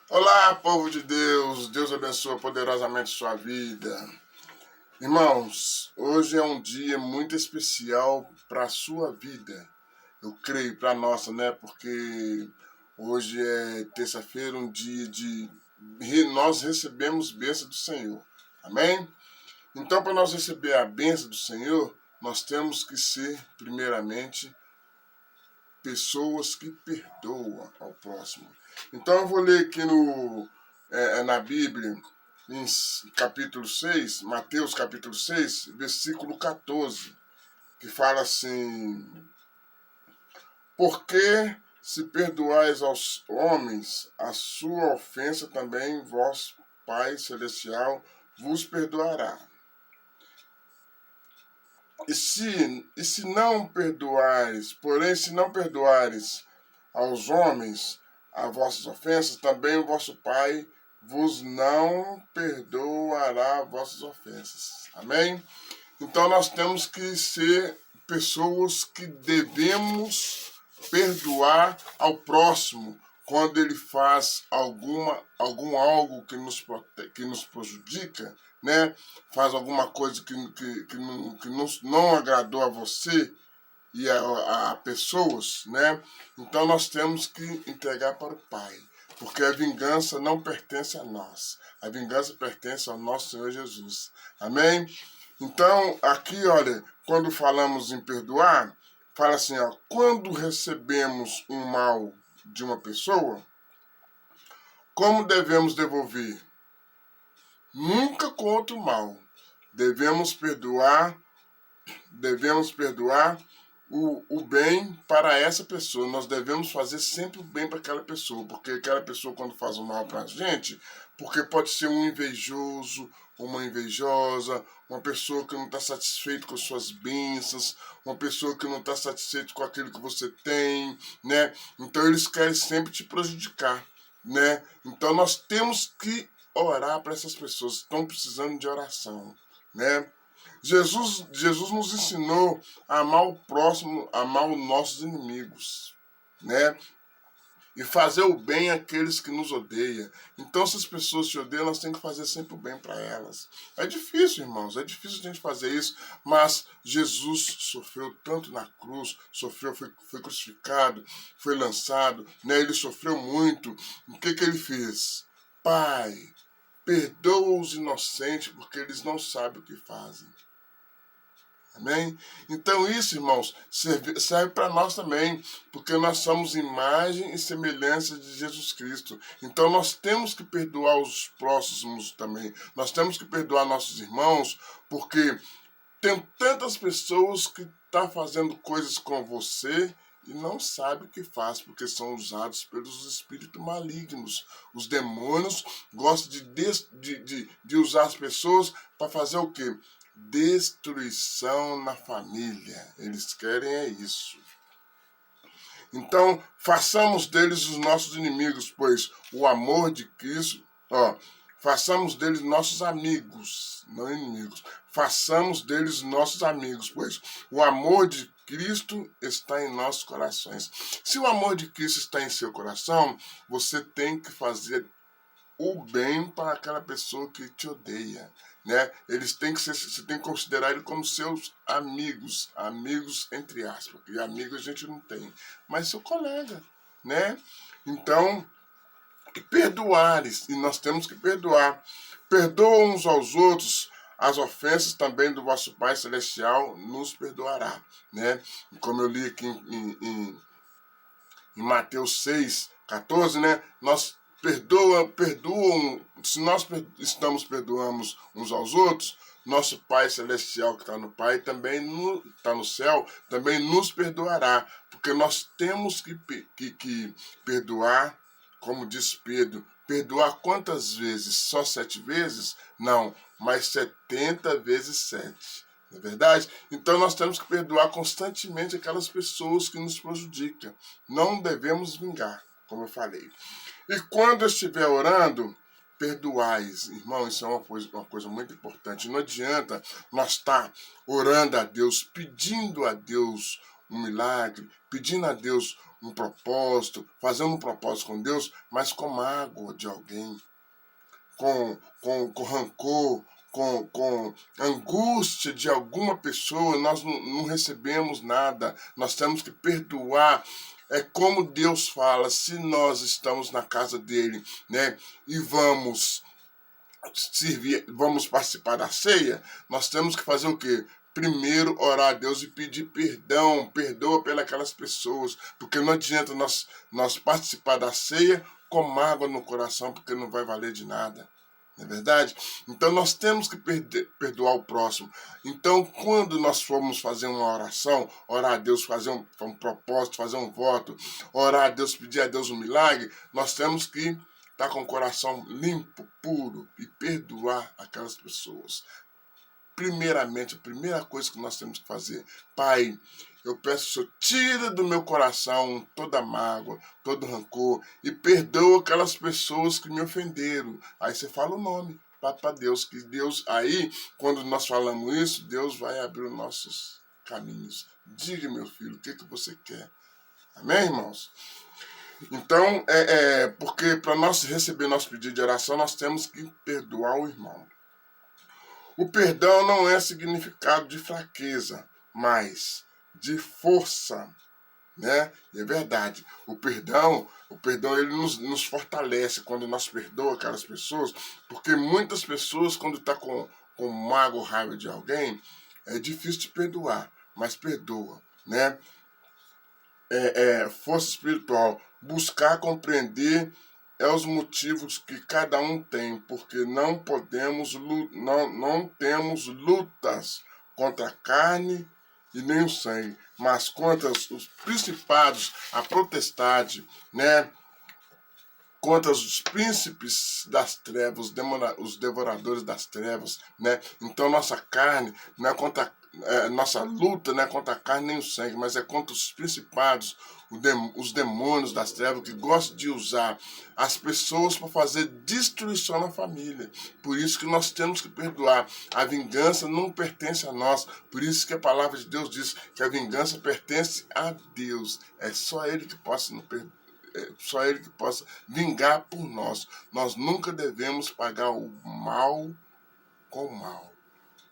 Olá, povo de Deus, Deus abençoe poderosamente sua vida. Irmãos, hoje é um dia muito especial para a sua vida. Eu creio para a nossa, né? Porque hoje é terça-feira, um dia de nós recebemos bênção do Senhor. Amém? Então, para nós receber a bênção do Senhor, nós temos que ser, primeiramente, pessoas que perdoam ao próximo. Então eu vou ler aqui na Bíblia, em capítulo 6, Mateus capítulo 6, versículo 14, que fala assim: porque se perdoais aos homens a sua ofensa, também vosso Pai Celestial vos perdoará. E se não perdoares, porém, se não perdoares aos homens as vossas ofensas, também o vosso Pai vos não perdoará vossas ofensas. Amém? Então nós temos que ser pessoas que devemos perdoar ao próximo quando ele faz algum algo que nos prejudica, né? Faz alguma coisa que não agradou a você e a pessoas, né? Então nós temos que entregar para o Pai, porque a vingança não pertence a nós. A vingança pertence ao nosso Senhor Jesus. Amém? Então, aqui, olha, quando falamos em perdoar, fala assim, ó, quando recebemos um mal de uma pessoa, como devemos devolver? Nunca contra o mal. Devemos perdoar o bem para essa pessoa. Nós devemos fazer sempre o bem para aquela pessoa, porque aquela pessoa, quando faz o mal para a gente, porque pode ser um invejoso, uma invejosa, uma pessoa que não está satisfeito com suas bênçãos, uma pessoa que não está satisfeito com aquilo que você tem, né? Então eles querem sempre te prejudicar, né? Então nós temos que orar para essas pessoas que estão precisando de oração, né? Jesus nos ensinou a amar o próximo, a amar os nossos inimigos, né? E fazer o bem àqueles que nos odeiam. Então, se as pessoas te odeiam, nós temos que fazer sempre o bem para elas. É difícil, irmãos, é difícil a gente fazer isso, mas Jesus sofreu tanto na cruz, foi crucificado, foi lançado, né? Ele sofreu muito. O que ele fez? Pai, perdoa os inocentes, porque eles não sabem o que fazem. Amém? Então isso, irmãos, serve para nós também, porque nós somos imagem e semelhança de Jesus Cristo. Então nós temos que perdoar os próximos também. Nós temos que perdoar nossos irmãos, porque tem tantas pessoas que estão fazendo coisas com você e não sabe o que faz, porque são usados pelos espíritos malignos. Os demônios gostam de usar as pessoas para fazer o quê? Destruição na família. Eles querem é isso. Então, façamos deles os nossos inimigos, pois o amor de Cristo, façamos deles nossos amigos, não inimigos. Façamos deles nossos amigos, pois o amor de Cristo está em nossos corações. Se o amor de Cristo está em seu coração, você tem que fazer o bem para aquela pessoa que te odeia, né? Você tem que considerar ele como seus amigos entre aspas, porque amigos a gente não tem, mas seu colega, né? Então, perdoares, e nós temos que perdoar. Perdoa uns aos outros, as ofensas também do vosso Pai Celestial nos perdoará, né? Como eu li aqui em Mateus 6, 14, né? Nós perdoam, se nós perdoamos uns aos outros, nosso Pai Celestial que está no Pai também está no céu, também nos perdoará, porque nós temos que perdoar, como diz Pedro, perdoar quantas vezes? Só 7 vezes? Não, mas 70 vezes 7. Não é verdade? Então nós temos que perdoar constantemente aquelas pessoas que nos prejudicam. Não devemos vingar, como eu falei. E quando eu estiver orando, perdoais. Irmão, isso é uma coisa muito importante. Não adianta nós estar orando a Deus, pedindo a Deus um milagre, pedindo a Deus um propósito, fazendo um propósito com Deus, mas com mágoa de alguém, com rancor, com angústia de alguma pessoa, nós não recebemos nada, nós temos que perdoar. É como Deus fala, se nós estamos na casa dele, né, e vamos participar da ceia, nós temos que fazer o quê? Primeiro orar a Deus e pedir perdão, perdoa pelas pessoas, porque não adianta nós participar da ceia com mágoa no coração, porque não vai valer de nada. Não é verdade? Então nós temos que perdoar o próximo. Então, quando nós formos fazer uma oração, orar a Deus, fazer um propósito, fazer um voto, orar a Deus, pedir a Deus um milagre, nós temos que estar com o coração limpo, puro e perdoar aquelas pessoas. Primeiramente, a primeira coisa que nós temos que fazer, Pai, eu peço que o Senhor tire do meu coração toda mágoa, todo rancor e perdoa aquelas pessoas que me ofenderam. Aí você fala o nome para Deus, que Deus, aí, quando nós falamos isso, Deus vai abrir os nossos caminhos. Diga, meu filho, o que você quer? Amém, irmãos? Então, porque para nós receber nosso pedido de oração, nós temos que perdoar o irmão. O perdão não é significado de fraqueza, mas de força, né? E é verdade. O perdão ele nos fortalece quando nós perdoamos aquelas pessoas, porque muitas pessoas, quando estão com mágoa ou raiva de alguém, é difícil de perdoar, mas perdoa, né? Força espiritual, buscar compreender os motivos que cada um tem, porque não temos lutas contra a carne e nem o sangue, mas contra os principados, a potestade, né? Contra os príncipes das trevas, os devoradores das trevas, né? Então nossa carne não é contra nossa luta não é contra a carne nem o sangue, mas é contra os principados, os demônios das trevas que gostam de usar as pessoas para fazer destruição na família. Por isso que nós temos que perdoar. A vingança não pertence a nós. Por isso que a palavra de Deus diz que a vingança pertence a Deus. É só Ele que possa nos perdoar. Só Ele que possa vingar por nós. Nós nunca devemos pagar o mal com o mal.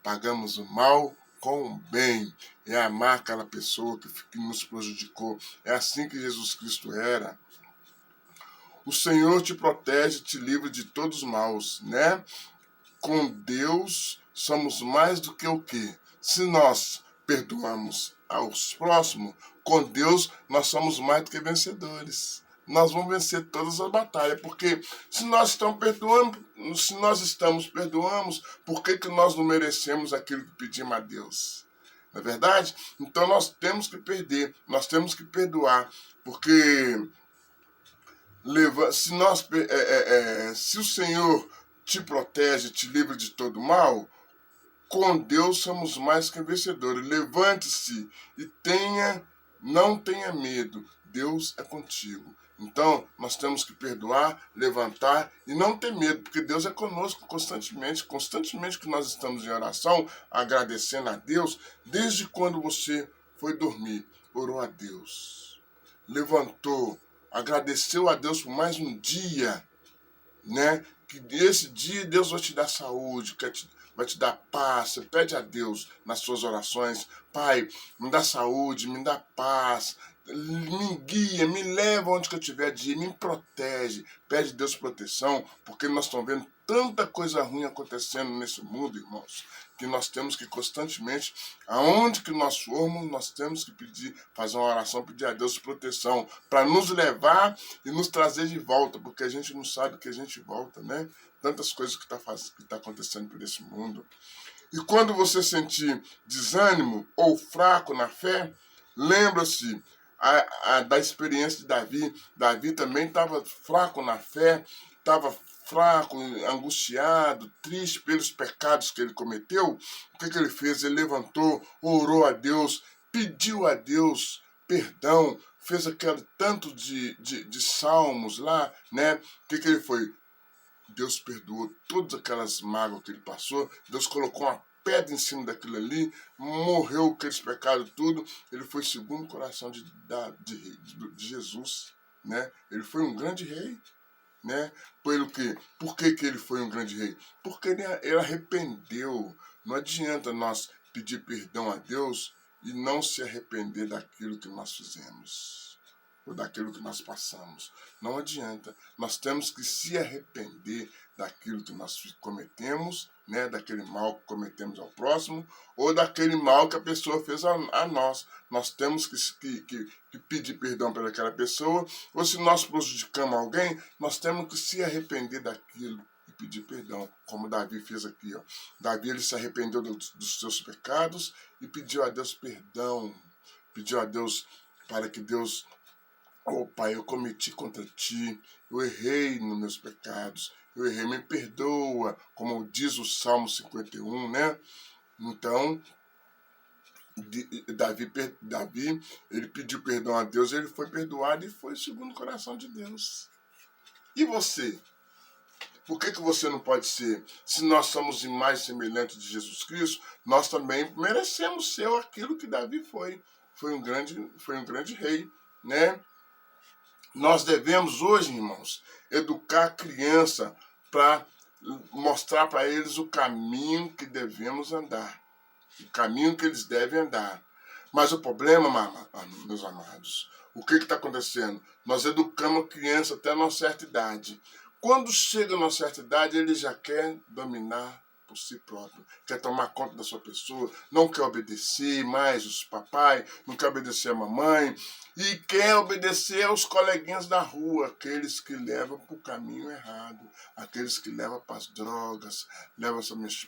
Pagamos o mal com o bem. É amar aquela pessoa que nos prejudicou. É assim que Jesus Cristo era. O Senhor te protege, te livra de todos os maus, né? Com Deus somos mais do que o quê? Se nós perdoamos aos próximos, com Deus nós somos mais do que vencedores. Nós vamos vencer todas as batalhas, porque se nós estamos perdoando, por que nós não merecemos aquilo que pedimos a Deus? Não é verdade? Então nós temos que nós temos que perdoar, porque se o Senhor te protege, te livra de todo mal, com Deus somos mais que vencedores. Levante-se e não tenha medo. Deus é contigo. Então, nós temos que perdoar, levantar e não ter medo, porque Deus é conosco constantemente. Constantemente que nós estamos em oração, agradecendo a Deus, desde quando você foi dormir, orou a Deus, levantou, agradeceu a Deus por mais um dia, né? Que esse dia Deus vai te dar saúde, vai te dar paz. Você pede a Deus nas suas orações: Pai, me dá saúde, me dá paz, me guia, me leva onde que eu estiver de ir, me protege. Pede a Deus proteção, porque nós estamos vendo tanta coisa ruim acontecendo nesse mundo, irmãos, que nós temos que constantemente, aonde que nós formos, nós temos que fazer uma oração, pedir a Deus proteção, para nos levar e nos trazer de volta, porque a gente não sabe que a gente volta, né? Tantas coisas que tá acontecendo por esse mundo. E quando você sentir desânimo ou fraco na fé, lembra-se da experiência de Davi. Davi também estava fraco na fé, estava fraco, angustiado, triste pelos pecados que ele cometeu. O que ele fez? Ele levantou, orou a Deus, pediu a Deus perdão, fez aquele tanto de salmos lá, né? O que ele foi? Deus perdoou todas aquelas mágoas que ele passou. Deus colocou uma pedra em cima daquilo ali, morreu aqueles pecados tudo, ele foi segundo o coração de Jesus, né? Ele foi um grande rei, né? Pelo quê? Por que ele foi um grande rei? Porque ele arrependeu. Não adianta nós pedir perdão a Deus e não se arrepender daquilo que nós fizemos, ou daquilo que nós passamos. Não adianta. Nós temos que se arrepender daquilo que nós cometemos, né? Daquele mal que cometemos ao próximo, ou daquele mal que a pessoa fez a nós. Nós temos que pedir perdão pela aquela pessoa, ou se nós prejudicamos alguém, nós temos que se arrepender daquilo e pedir perdão, como Davi fez aqui. Ó. Davi ele se arrependeu dos seus pecados e pediu a Deus perdão, pediu a Deus para que Deus... Oh, Pai, eu cometi contra ti, eu errei nos meus pecados, eu errei, me perdoa, como diz o Salmo 51, né? Então, Davi, ele pediu perdão a Deus, ele foi perdoado e foi segundo o coração de Deus. E você? Por que você não pode ser? Se nós somos imagem semelhante de Jesus Cristo, nós também merecemos ser aquilo que Davi foi. Foi um grande rei, né? Nós devemos hoje, irmãos, educar a criança para mostrar para eles o caminho que devemos andar, o caminho que eles devem andar. Mas o problema, meus amados, o que está acontecendo? Nós educamos a criança até uma certa idade. Quando chega a uma certa idade, ele já quer dominar por si próprio, quer tomar conta da sua pessoa, não quer obedecer mais os papai, não quer obedecer a mamãe, e quer obedecer aos coleguinhas da rua, aqueles que levam para o caminho errado, aqueles que levam para as drogas, levam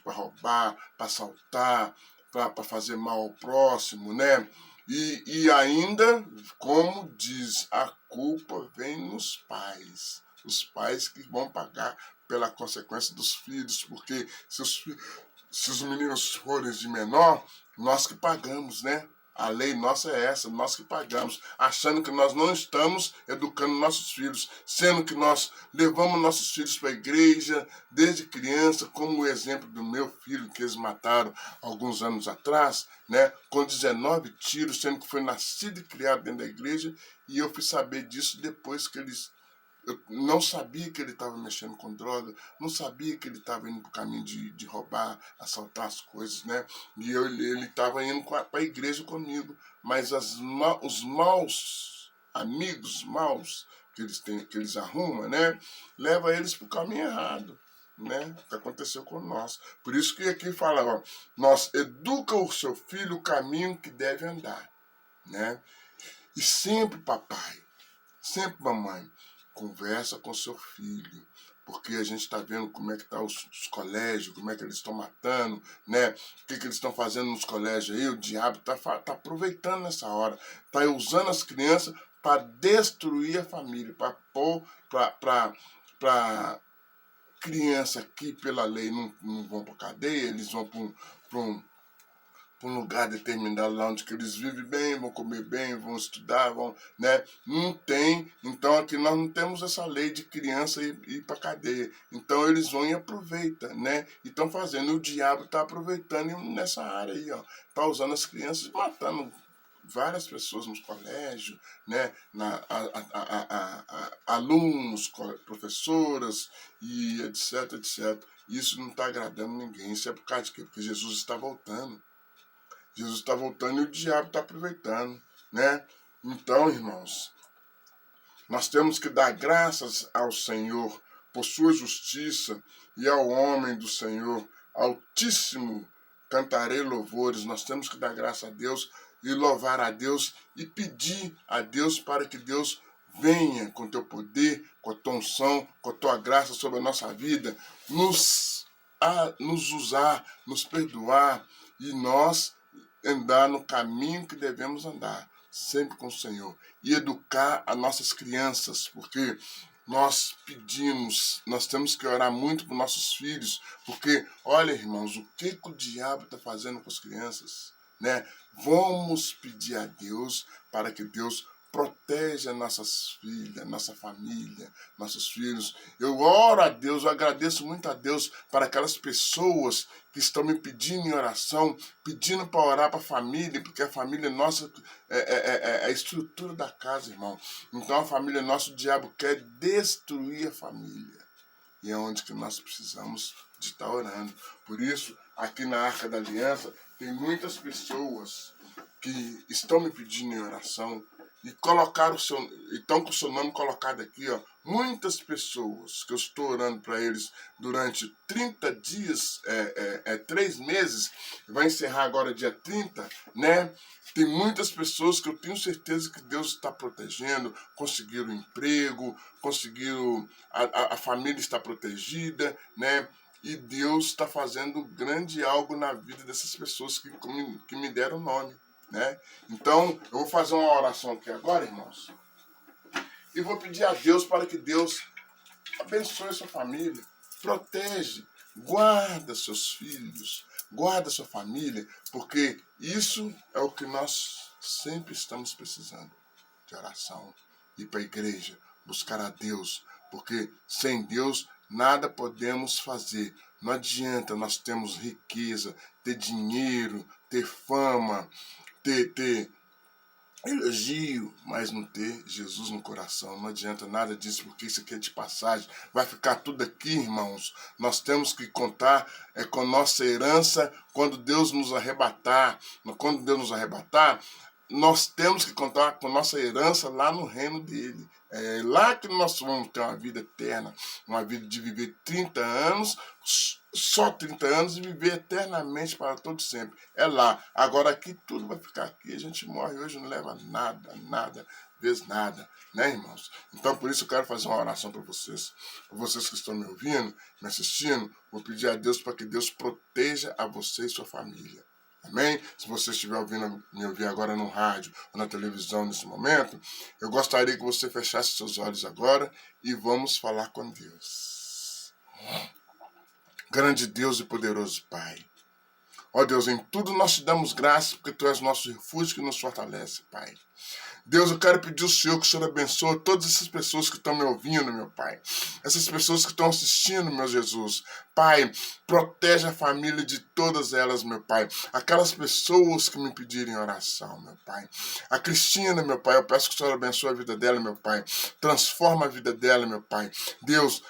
para roubar, para assaltar, para fazer mal ao próximo, né? E ainda, como diz, a culpa vem nos pais. Os pais que vão pagar pela consequência dos filhos, porque se os meninos forem de menor, nós que pagamos, né? A lei nossa é essa, nós que pagamos, achando que nós não estamos educando nossos filhos, sendo que nós levamos nossos filhos para a igreja desde criança, como o exemplo do meu filho que eles mataram alguns anos atrás, né, com 19 tiros, sendo que foi nascido e criado dentro da igreja, e eu fui saber disso depois que eu não sabia que ele estava mexendo com droga, não sabia que ele estava indo para o caminho de roubar, assaltar as coisas, né? E ele estava indo para a igreja comigo, mas os maus amigos, maus que eles arrumam, né? Leva eles para o caminho errado, né? O que aconteceu com nós. Por isso que aqui fala, ó, nós educa o seu filho o caminho que deve andar, né? E sempre papai, sempre mamãe, conversa com seu filho, porque a gente está vendo como é que tá os colégios, como é que eles estão matando, né? O que eles estão fazendo nos colégios aí, o diabo tá aproveitando nessa hora, tá usando as crianças para destruir a família, para pôr, para criança que pela lei não vão para cadeia, eles vão para um lugar determinado lá onde que eles vivem bem, vão comer bem, vão estudar, vão, né? Não tem, então aqui nós não temos essa lei de criança ir para cadeia. Então eles vão e aproveitam, né? E estão fazendo, o diabo está aproveitando nessa área aí, ó. Está usando as crianças, matando várias pessoas nos colégios, né? Alunos, professoras e etc, etc. Isso não está agradando ninguém. Isso é por causa de quê? Porque Jesus está voltando. Jesus está voltando e o diabo está aproveitando, né? Então, irmãos, nós temos que dar graças ao Senhor por sua justiça e ao homem do Senhor Altíssimo cantarei louvores. Nós temos que dar graças a Deus e louvar a Deus e pedir a Deus para que Deus venha com teu poder, com a tua unção, com a tua graça sobre a nossa vida, nos usar, nos perdoar e nós andar no caminho que devemos andar, sempre com o Senhor, e educar as nossas crianças, porque nós pedimos, nós temos que orar muito para nossos filhos, porque, olha, irmãos, o que o diabo está fazendo com as crianças, né? Vamos pedir a Deus para que Deus Protege nossas filhas, nossa família, nossos filhos. Eu oro a Deus, eu agradeço muito a Deus para aquelas pessoas que estão me pedindo em oração, pedindo para orar para a família, porque a família nossa é a estrutura da casa, irmão. Então a família nossa, o diabo quer destruir a família. E é onde que nós precisamos de estar orando. Por isso, aqui na Arca da Aliança, tem muitas pessoas que estão me pedindo em oração e colocaram estão com o seu nome colocado aqui, ó. Muitas pessoas que eu estou orando para eles durante 30 dias, 3 meses, vai encerrar agora dia 30, né? Tem muitas pessoas que eu tenho certeza que Deus está protegendo, conseguiram emprego, conseguiram, a família está protegida, né? E Deus está fazendo grande algo na vida dessas pessoas que me deram o nome, né? Então, eu vou fazer uma oração aqui agora, irmãos, e vou pedir a Deus para que Deus abençoe a sua família, protege, guarda seus filhos, guarda sua família, porque isso é o que nós sempre estamos precisando, de oração, ir para a igreja, buscar a Deus, porque sem Deus nada podemos fazer. Não adianta nós termos riqueza, ter dinheiro, ter fama, ter elogio, mas não ter Jesus no coração. Não adianta nada disso, porque isso aqui é de passagem. Vai ficar tudo aqui, irmãos. Nós temos que contar com nossa herança quando Deus nos arrebatar. Quando Deus nos arrebatar, nós temos que contar com nossa herança lá no reino dele. É lá que nós vamos ter uma vida eterna, uma vida de viver 30 anos, só 30 anos e viver eternamente para todo sempre. É lá. Agora aqui tudo vai ficar aqui. A gente morre hoje, não leva nada, vez nada, né, irmãos? Então por isso eu quero fazer uma oração para vocês que estão me ouvindo, me assistindo. Vou pedir a Deus para que Deus proteja a você e sua família. Amém? Se você estiver me ouvir agora no rádio ou na televisão nesse momento, eu gostaria que você fechasse seus olhos agora e vamos falar com Deus. Grande Deus e poderoso Pai. Ó Deus, em tudo nós te damos graças porque Tu és nosso refúgio que nos fortalece, Pai. Deus, eu quero pedir ao Senhor que o Senhor abençoe todas essas pessoas que estão me ouvindo, meu Pai. Essas pessoas que estão assistindo, meu Jesus. Pai, protege a família de todas elas, meu Pai. Aquelas pessoas que me pedirem oração, meu Pai. A Cristina, meu Pai, eu peço que o Senhor abençoe a vida dela, meu Pai. Transforma a vida dela, meu Pai. Deus,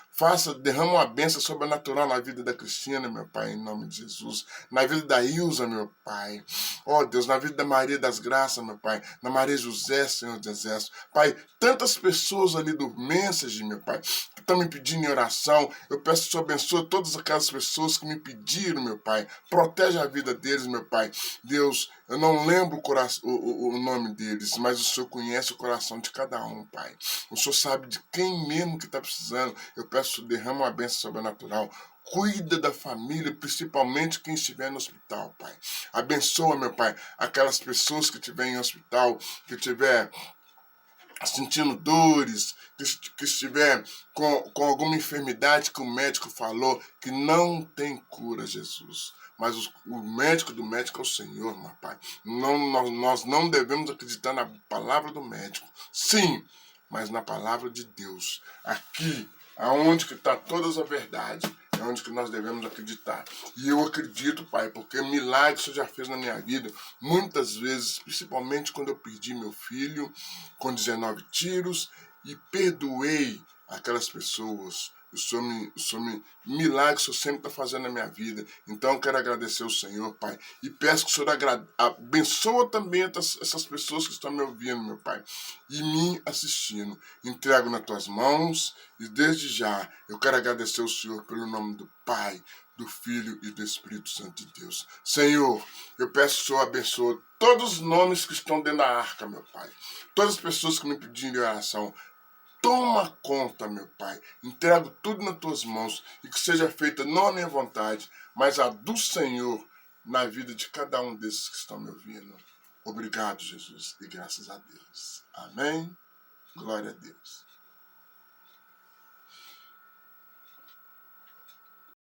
derrama uma bênção sobrenatural na vida da Cristina, meu Pai, em nome de Jesus. Na vida da Ilza, meu Pai. Ó Deus, na vida da Maria das Graças, meu Pai. Na Maria José, Senhor dos Exércitos. Pai, tantas pessoas ali do Message, meu Pai, que estão me pedindo em oração. Eu peço que o Senhor abençoe todas aquelas pessoas que me pediram, meu Pai. Protege a vida deles, meu Pai. Deus, eu não lembro o nome deles, mas o Senhor conhece o coração de cada um, Pai. O Senhor sabe de quem mesmo que está precisando. Eu peço, derrama uma bênção sobrenatural. Cuida da família, principalmente quem estiver no hospital, Pai. Abençoa, meu Pai, aquelas pessoas que estiverem em hospital, que estiver sentindo dores, que estiver com alguma enfermidade que o médico falou que não tem cura, Jesus. Mas o médico do médico é o Senhor, meu Pai. Nós não devemos acreditar na palavra do médico. Sim, mas na palavra de Deus. Aqui, aonde que está toda a verdade, é onde que nós devemos acreditar. E eu acredito, Pai, porque milagres o Senhor já fez na minha vida, muitas vezes, principalmente quando eu perdi meu filho com 19 tiros e perdoei aquelas pessoas. Milagres o Senhor sempre está fazendo na minha vida. Então eu quero agradecer ao Senhor, Pai. E peço que o Senhor abençoa também essas pessoas que estão me ouvindo, meu Pai. E me assistindo. Entrego nas tuas mãos. E desde já eu quero agradecer ao Senhor pelo nome do Pai, do Filho e do Espírito Santo de Deus. Senhor, eu peço que o Senhor abençoe todos os nomes que estão dentro da arca, meu Pai. Todas as pessoas que me pediram oração. Toma conta, meu Pai. Entrego tudo nas tuas mãos e que seja feita não a minha vontade, mas a do Senhor na vida de cada um desses que estão me ouvindo. Obrigado, Jesus, e graças a Deus. Amém. Glória a Deus.